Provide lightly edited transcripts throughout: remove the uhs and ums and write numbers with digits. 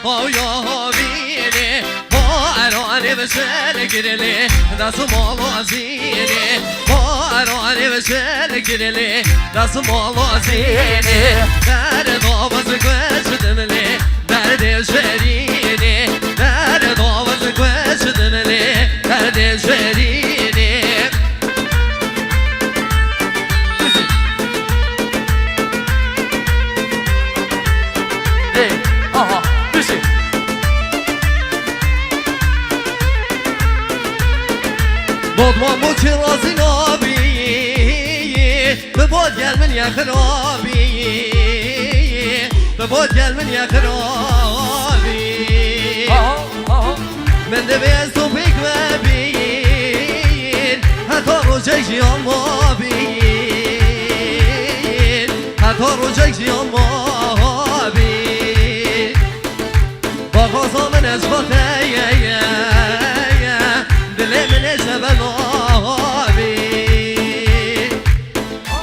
آیا بینه بارانه بشل گرله دست مالا زینه بارانه بشل گرله دست مالا زینه در داوز گوش دمله درد شرینه در داوز گوش دمله درد شرینه آها بشی بادمان bu kirazın abi Bebad gelmin yakın abi Bebad gelmin yakın abi Ben de beyaz topik ve bir Hatta rocak ziyan abi Hatta rocak ziyan abi Bakazamın ezbate Dilimin eşeben abi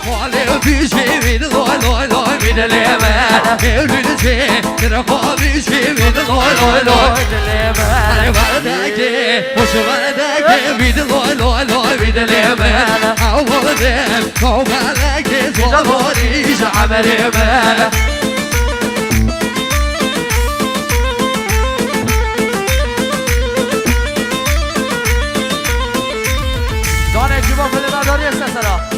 Hale öpüşümün loy loy loy bir dilime Evlülüce kıraka öpüşümün loy loy loy dilime Hani bardaki hoşu bardaki bir loy loy loy bir dilime Avvadım kovbalaki zorluğu iş amelime دانه جیبا بده مداری است سرا